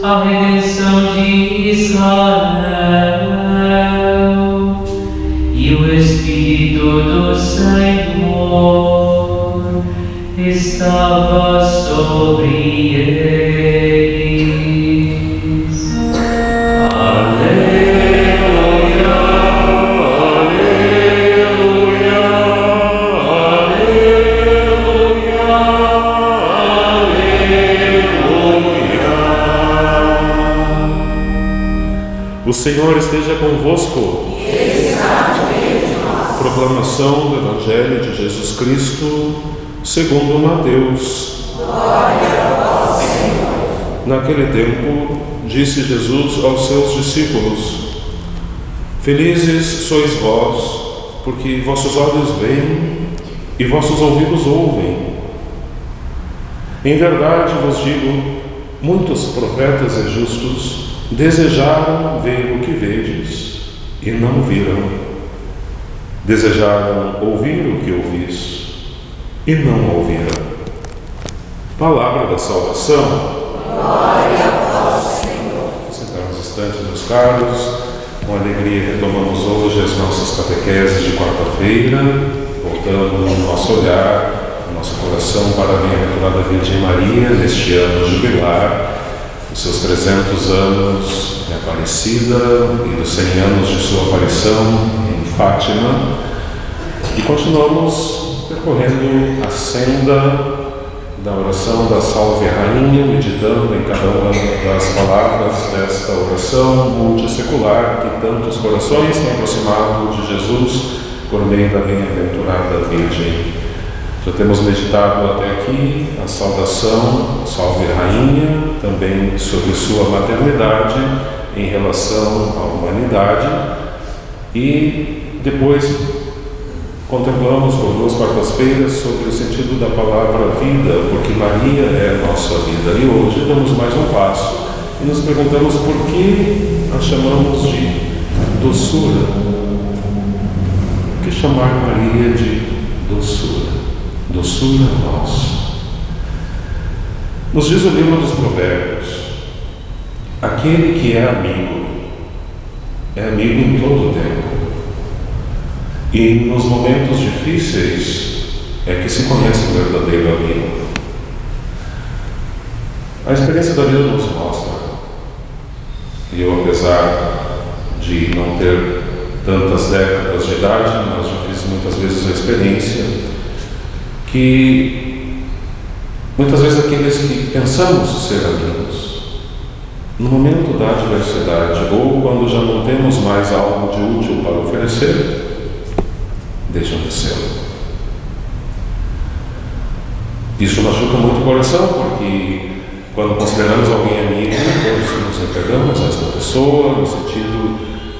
a redenção de Israel. E o Espírito do Senhor estava sobre eles. Aleluia, aleluia, aleluia, aleluia. O Senhor esteja convosco. Proclamação do Evangelho de Jesus Cristo segundo Mateus. Glória a vós, Senhor. Naquele tempo, disse Jesus aos seus discípulos: Felizes sois vós, porque vossos olhos veem e vossos ouvidos ouvem. Em verdade vos digo, muitos profetas e justos desejaram ver o que vedes e não viram. Desejaram ouvir o que ouvis e não ouviram. Palavra da salvação. Glória a vós, Senhor. Sentamos instantes, meus caros. Com alegria retomamos hoje as nossas catequeses de quarta-feira, voltando o nosso olhar, o nosso coração para a bem-aventurada Virgem Maria, neste ano jubilar, os seus 300 anos de Aparecida e dos 100 anos de sua aparição em Fátima, e continuamos percorrendo a senda da oração da Salve Rainha, meditando em cada uma das palavras desta oração multissecular que tantos corações têm aproximado de Jesus por meio da bem-aventurada Virgem. Já temos meditado até aqui a saudação Salve Rainha, também sobre sua maternidade em relação à humanidade, e depois contemplamos por 2 quartas-feiras sobre o sentido da palavra vida, porque Maria é a nossa vida. E hoje damos mais um passo e nos perguntamos por que a chamamos de doçura. Por que chamar Maria de doçura? Doçura nossa. Nos diz o livro dos Provérbios: aquele que é amigo em todo o tempo. E nos momentos difíceis é que se conhece o verdadeiro amigo. A experiência da vida nos mostra, e eu, apesar de não ter tantas décadas de idade, mas já fiz muitas vezes a experiência, que muitas vezes aqueles que pensamos ser amigos, no momento da adversidade, ou quando já não temos mais algo de útil para oferecer, deixam de ser. Isso machuca muito o coração, porque quando consideramos alguém amigo, nós nos entregamos a esta pessoa no sentido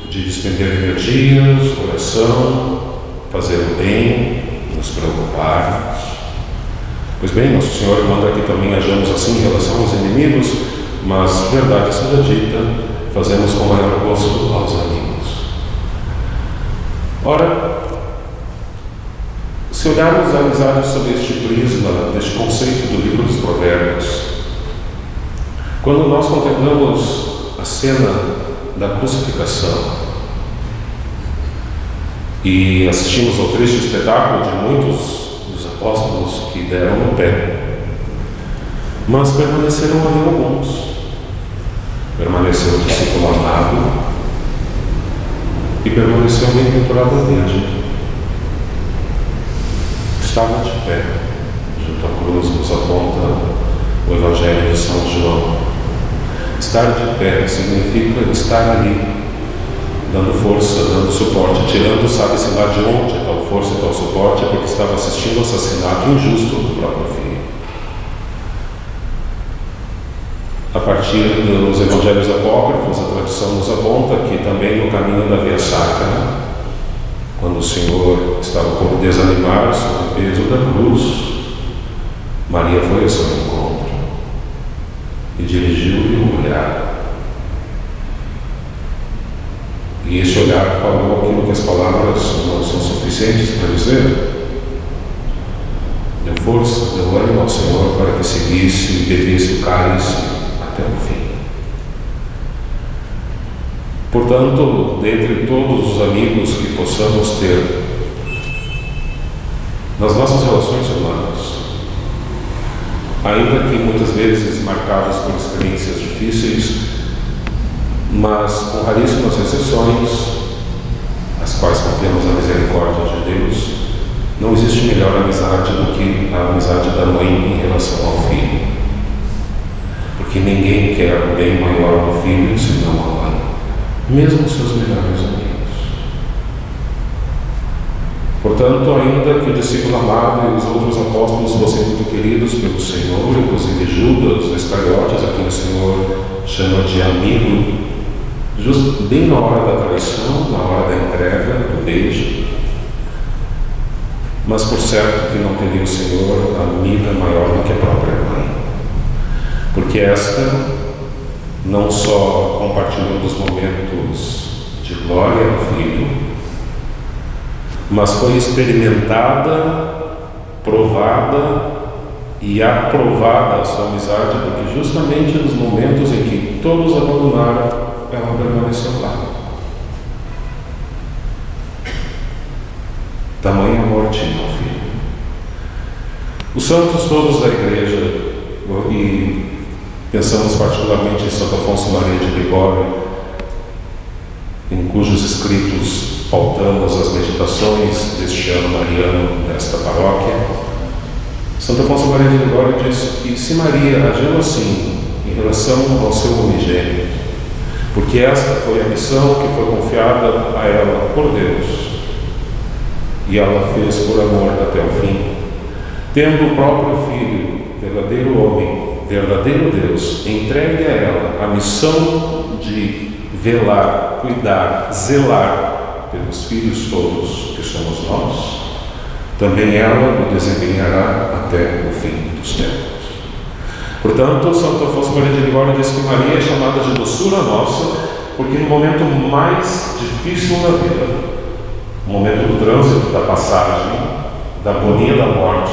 de despender energias, oração, fazer o bem, nos preocuparmos. Pois bem, Nosso Senhor manda que também hajamos assim em relação aos inimigos, mas, verdade seja dita, fazemos com maior gosto aos amigos. Ora, se olharmos a amizade sob este prisma, deste conceito do livro dos Provérbios, quando nós contemplamos a cena da crucificação e assistimos ao triste espetáculo de muitos dos apóstolos que deram no pé, mas permaneceram ali alguns. Permaneceu o discípulo amado e permaneceu a bem-aventurada Virgem. Estava de pé, junto à cruz, nos aponta o Evangelho de São João. Estar de pé significa estar ali, dando força, dando suporte, tirando, sabe-se lá de onde tal força e tal suporte, porque estava assistindo ao assassinato injusto do próprio filho. A partir dos Evangelhos apócrifos, a tradição nos aponta que também no caminho da Via Sacra, quando o Senhor estava por desanimar sob o peso da cruz, Maria foi ao seu encontro e dirigiu-lhe um olhar. E esse olhar falou aquilo que as palavras não são suficientes para dizer. Deu força, deu ânimo ao Senhor para que seguisse e bebesse o cálice até Portanto, dentre todos os amigos que possamos ter nas nossas relações humanas, ainda que muitas vezes marcadas por experiências difíceis, mas com raríssimas exceções, as quais confiamos na misericórdia de Deus, não existe melhor amizade do que a amizade da mãe em relação ao filho. Porque ninguém quer o bem maior do filho senão a mãe, mesmo seus melhores amigos. Portanto, ainda que o discípulo amado e os outros apóstolos fossem muito queridos pelo Senhor, inclusive Judas Iscariotes, a quem o Senhor chama de amigo, bem na hora da traição, na hora da entrega, do beijo, mas por certo que não teria o Senhor amiga maior do que a própria mãe, porque esta não só compartilhou dos momentos de glória do filho, mas foi experimentada, provada e aprovada a sua amizade, porque justamente nos momentos em que todos abandonaram, ela permaneceu lá. Tamanho amor tinha ao filho. Os santos todos da igreja, e pensamos particularmente em Santo Afonso Maria de Ligório, em cujos escritos pautamos as meditações deste ano mariano nesta paróquia. Santo Afonso Maria de Ligório disse que se Maria agiu assim em relação ao seu unigênito, porque esta foi a missão que foi confiada a ela por Deus, e ela fez por amor até o fim, tendo o próprio Filho, verdadeiro homem, verdadeiro Deus, entregue a ela a missão de velar, cuidar, zelar pelos filhos todos que somos nós, também ela o desempenhará até o fim dos tempos. Portanto, Santo Afonso Maria de Ligório diz que Maria é chamada de doçura nossa, porque no momento mais difícil da vida, no momento do trânsito, da passagem, da agonia da morte,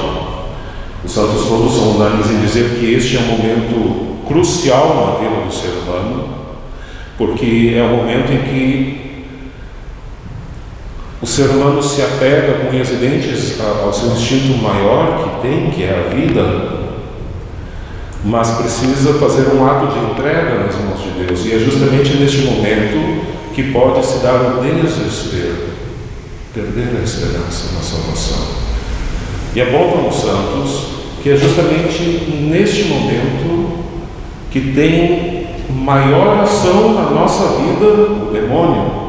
os santos todos são unânimes em dizer que este é um momento crucial na vida do ser humano, porque é o momento em que o ser humano se apega com unhas e dentes ao seu instinto maior que tem, que é a vida, mas precisa fazer um ato de entrega nas mãos de Deus, e é justamente neste momento que pode se dar o desespero, perder a esperança na salvação. E apontam os santos que é justamente neste momento que tem maior ação na nossa vida o demônio.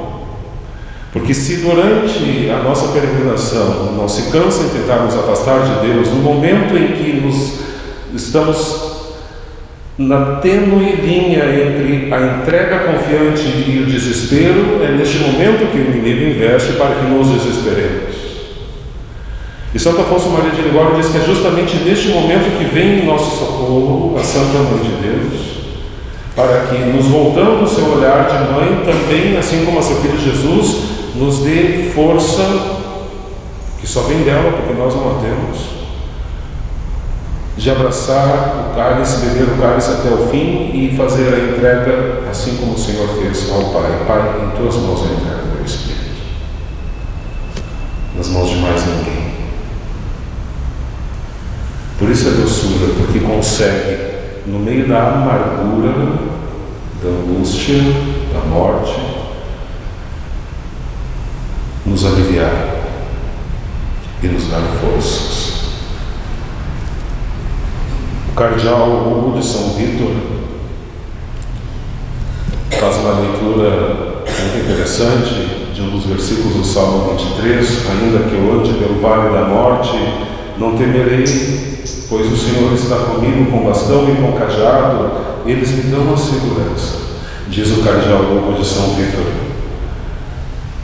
Porque se durante a nossa peregrinação não se cansa em tentar nos afastar de Deus, no momento em que estamos na tênue linha entre a entrega confiante e o desespero, é neste momento que o inimigo investe para que nos desesperemos. E Santo Afonso Maria de Ligório diz que é justamente neste momento que vem em nosso socorro a Santa Mãe de Deus, para que, nos voltando o seu olhar de mãe, também, assim como a seu Filho Jesus, nos dê força, que só vem dela, porque nós não a temos, de abraçar o cálice, beber o cálice até o fim e fazer a entrega, assim como o Senhor fez ao Pai. Pai, em tuas mãos a entrega do meu Espírito, nas mãos de mais ninguém. Por isso é doçura, porque consegue, no meio da amargura, da angústia, da morte, nos aliviar e nos dar forças. O cardeal Hugo de São Vítor faz uma leitura muito interessante de um dos versículos do Salmo 23, ainda que eu ande pelo vale da morte, não temerei, pois o Senhor está comigo com bastão e com cajado, eles me dão a segurança. Diz o cardeal Hugo de São Vítor: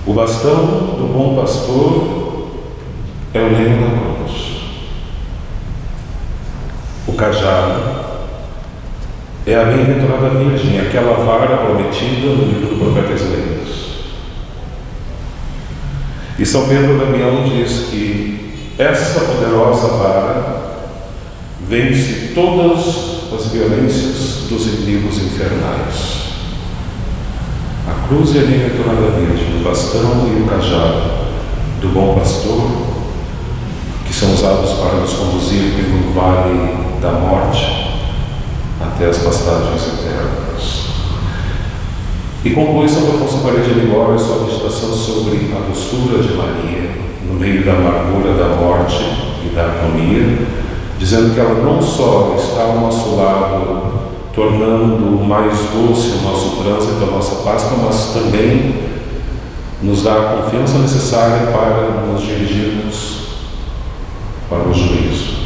o bastão do bom pastor é o lenho da cruz. O cajado é a bem-aventurada Virgem, aquela vara prometida no livro do profeta Isaías. E São Pedro Damião diz que essa poderosa vara vence todas as violências dos inimigos infernais. A cruz e a bem-aventurada Virgem, o bastão e o cajado do bom pastor, que são usados para nos conduzir pelo vale da morte até as pastagens eternas. E conclui Santo Afonso Maria de Ligório a sua meditação sobre a doçura de Maria, no meio da amargura da morte e da agonia, dizendo que ela não só está ao nosso lado, tornando mais doce o nosso trânsito, a nossa Páscoa, mas também nos dá a confiança necessária para nos dirigirmos para o juízo.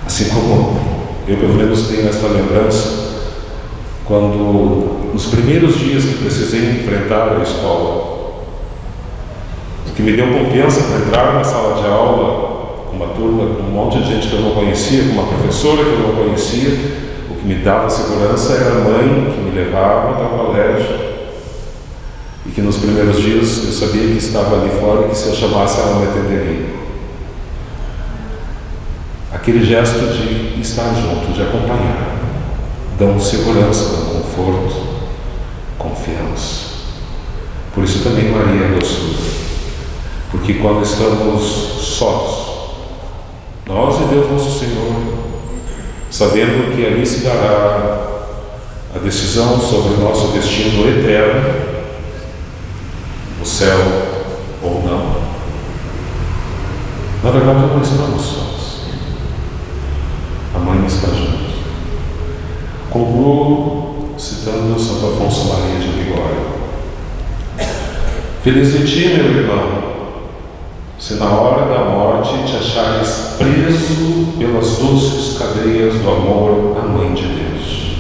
Assim como eu, pelo menos, tenho esta lembrança, quando, nos primeiros dias que precisei enfrentar a escola, o que me deu confiança para entrar na sala de aula, com uma turma, com um monte de gente que eu não conhecia, com uma professora que eu não conhecia, o que me dava segurança era a mãe que me levava ao colégio e que nos primeiros dias eu sabia que estava ali fora e que se eu chamasse ela me atenderia. Aquele gesto de estar junto, de acompanhar, dão segurança, dão conforto, confiança. Por isso também Maria é doçura, porque quando estamos sós, nós e Deus nosso Senhor, sabendo que ali se dará a decisão sobre o nosso destino eterno, o céu ou não, na verdade não estamos sós. A mãe está junto. Concluo citando Santo Afonso Maria de Ligório. Feliz de ti, meu irmão, se na hora da morte te achares preso pelas doces cadeias do amor à Mãe de Deus.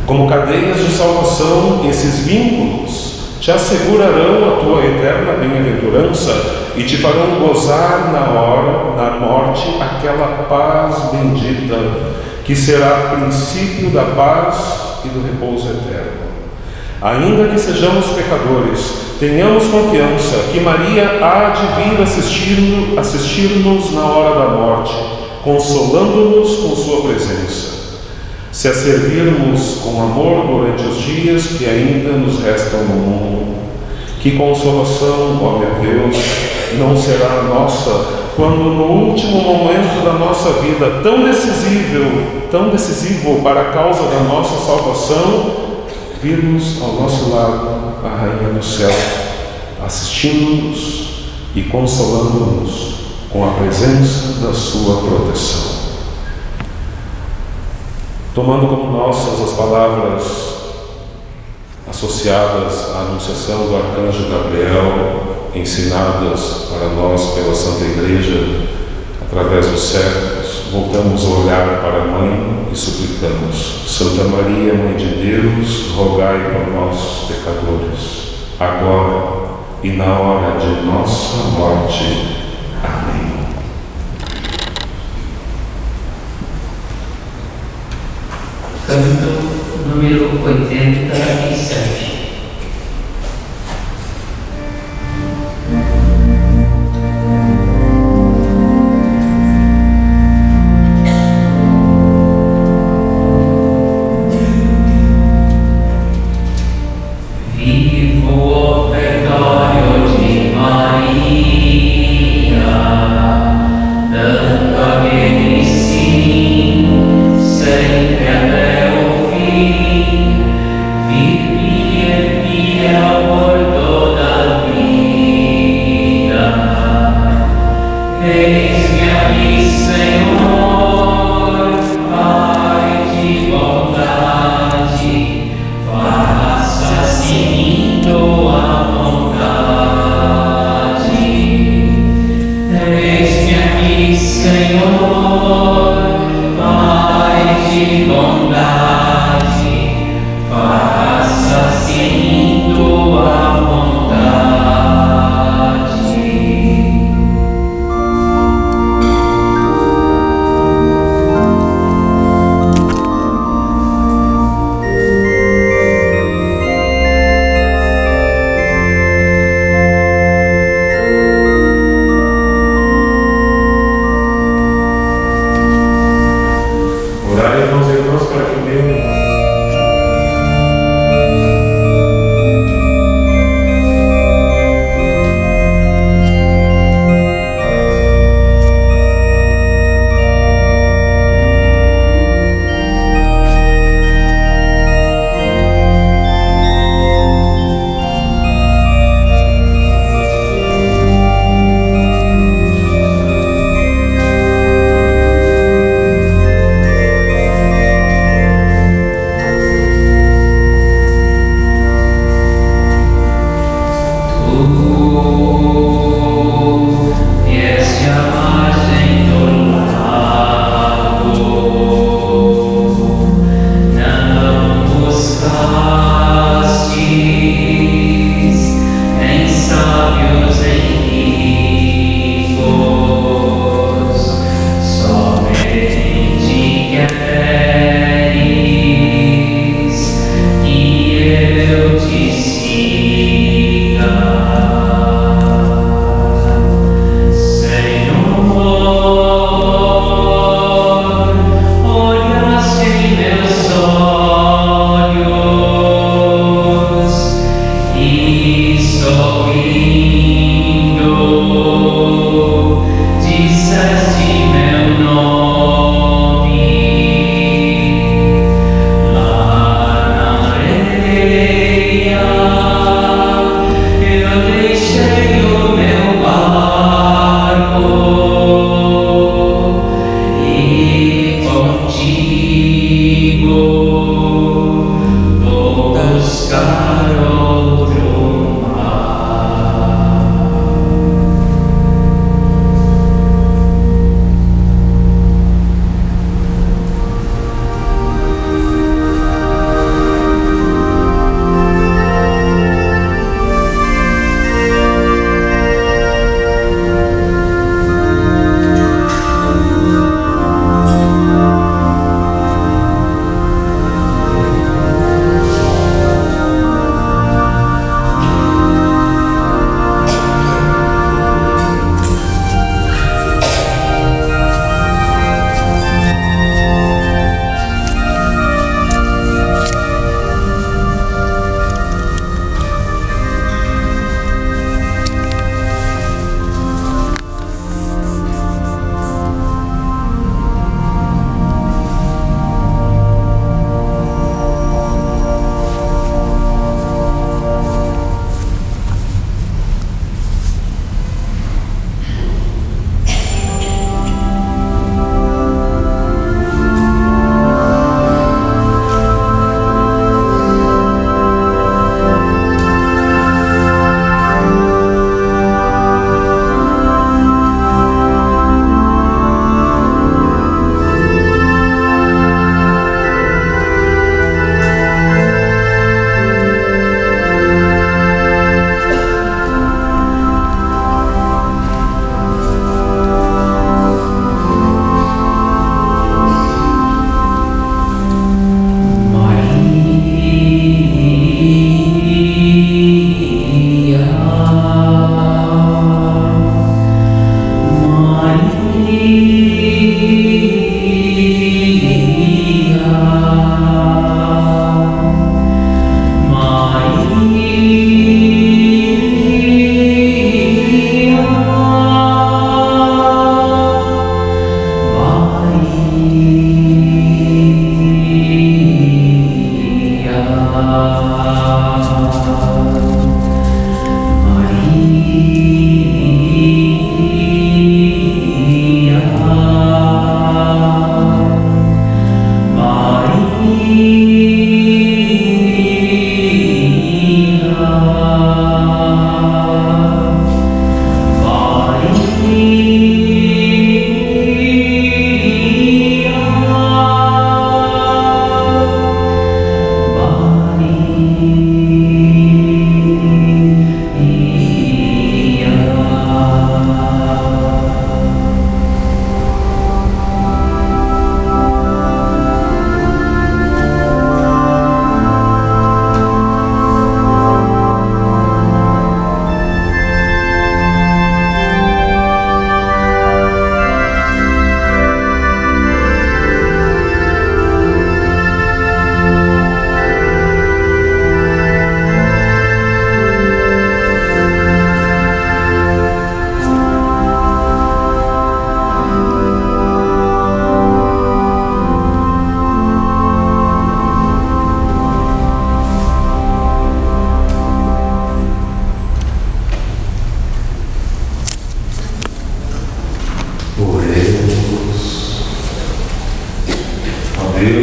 Como cadeias de salvação, esses vínculos te assegurarão a tua eterna bem-aventurança e te farão gozar na morte aquela paz bendita que será princípio da paz e do repouso eterno. Ainda que sejamos pecadores, tenhamos confiança que Maria há de vir assistir-nos na hora da morte, consolando-nos com sua presença. Se a servirmos com amor durante os dias que ainda nos restam no mundo, que consolação, ó meu Deus, não será a nossa, quando no último momento da nossa vida, tão decisivo para a causa da nossa salvação, virmos ao nosso lado a Rainha do Céu, assistindo-nos e consolando-nos com a presença da sua proteção. Tomando como nossas as palavras associadas à anunciação do arcanjo Gabriel, ensinadas para nós pela Santa Igreja através dos séculos, voltamos a olhar para a Mãe e suplicamos: Santa Maria, Mãe de Deus, rogai por nós, pecadores, agora e na hora de nossa morte. Amém. Canto número 87. Senhor, Pai de bondade,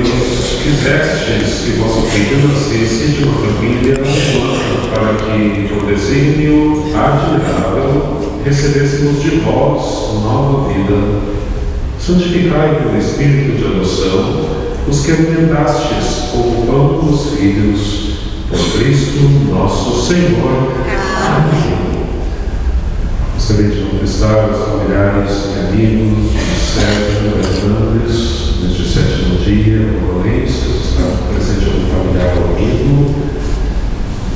Deus, quisestes que vosso filho nascesse de uma família humana, para que, por desígnio admirável, recebêssemos de vós nova vida. Santificai pelo Espírito de adoção os que alimentastes com o pão dos filhos, por Cristo nosso Senhor. Amém. Gostaria de manifestar aos familiares e amigos de Sérgio Hernandes, neste 7º dia, novamente, se está presente algum familiar ou amigo,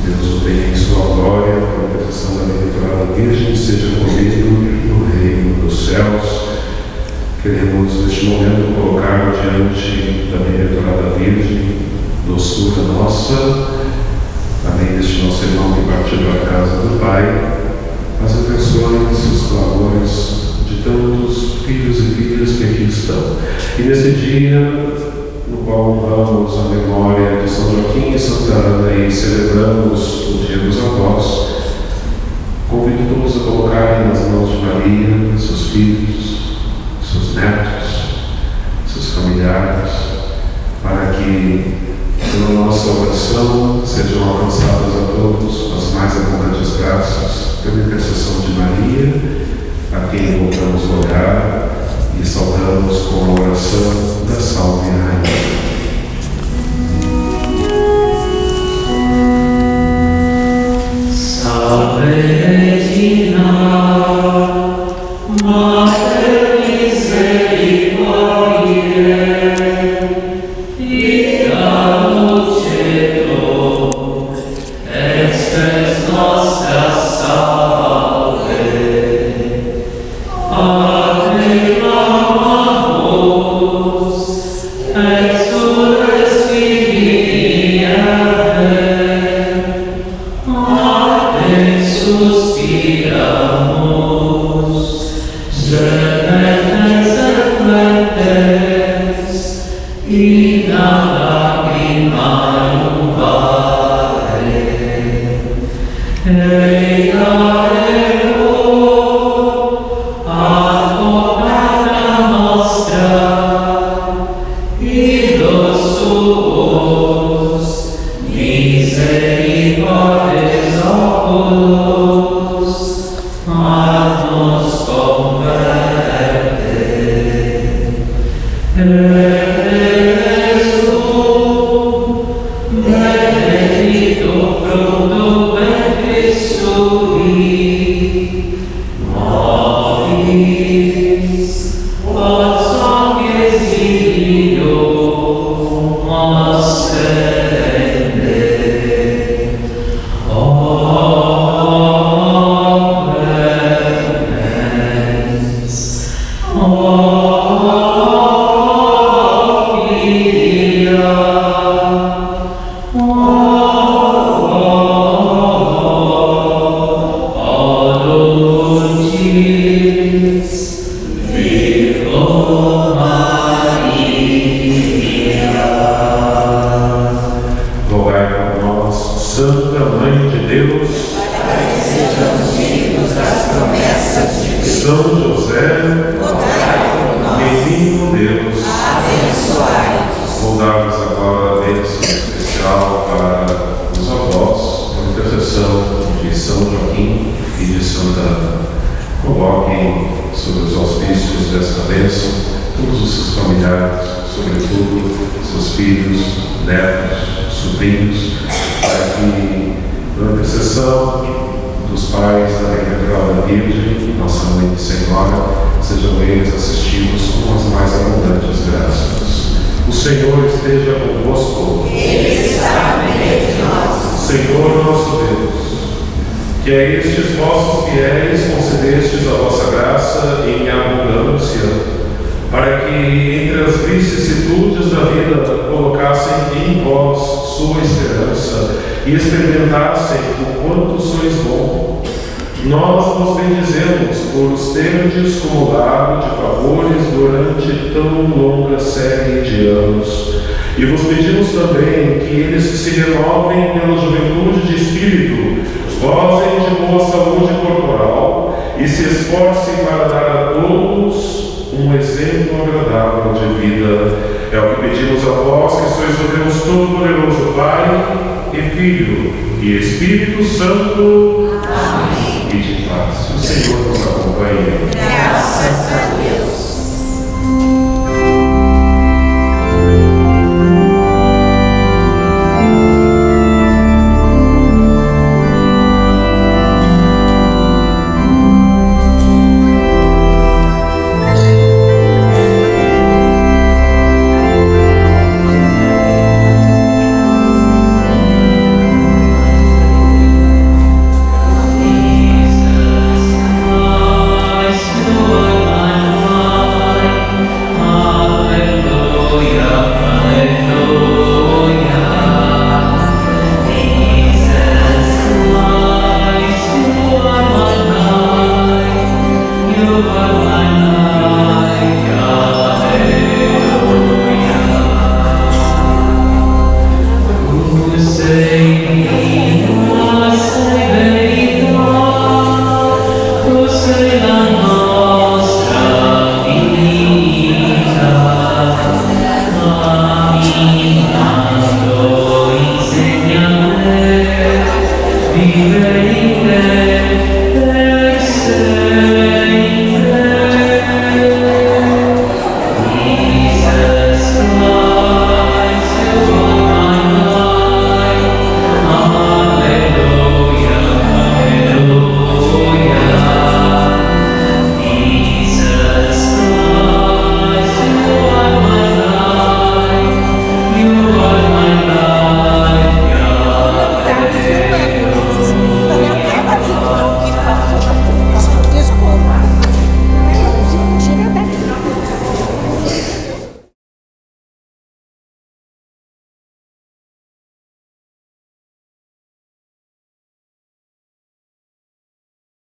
Deus o tenha em sua glória, com a proteção da bem-aventurada Virgem, seja comido no reino dos céus. Queremos, neste momento, colocar diante da bem-aventurada Virgem, doçura nossa, além deste nosso irmão que partiu da casa do Pai, as intenções e os clamores de tantos filhos e filhas que aqui estão. E nesse dia, no qual honramos a memória de São Joaquim e Santa Ana e celebramos o Dia dos Avós, convido todos a colocarem nas mãos de Maria seus filhos, seus netos, seus familiares, para que, pela nossa oração, sejam alcançadas a todos as mais abundantes graças, pela intercessão de Maria, a quem voltamos a olhar e saudamos com a oração da Salve Rainha. Salve Regina, Mater Misericordiae, Vita Dulcedo, expes nostra salve. Acclamamus, exules Filii suspiramus, gementes et flentes, in lacrimarium vale. Eiareo ad vocata nostra, Idus suos, misericordes oculus, ad nos converte. Benedictum fructum ventris sui, nobis quod hoc exilio ostende. Rogai por nós, Santa Mãe de Deus, para que sejamos dignos das promessas de Deus. São José, Rogai por nós. menino Deus, Abençoai-nos. vou dar-vos agora a bênção especial para os avós, a intercessão de São Joaquim e de Santa Ana. Coloquem sob os auspícios desta bênção todos os seus familiares, sobretudo seus filhos, netos, sobrinhos, para que, na intercessão dos pais da Bem-aventurada Virgem, nossa Mãe e Senhora, sejam eles assistidos com as mais abundantes graças. O Senhor esteja convosco. Ele está no meio de nós. Senhor nosso Deus, que a estes vossos fiéis concedestes a vossa graça em abundância, para que, entre as vicissitudes da vida, colocassem em vós sua esperança e experimentassem o quanto sois bom. Nós vos bendizemos por os terdes acumulado de favores durante tão longa série de anos. E vos pedimos também que eles se renovem pela juventude de espírito, gozem de boa saúde corporal e se esforcem para dar a todos um exemplo agradável de vida, É o que pedimos a vós, que sois o Deus Todo-Poderoso, Pai e Filho e Espírito Santo. Amém. E de paz. O Senhor nos acompanhe. Graças a Deus.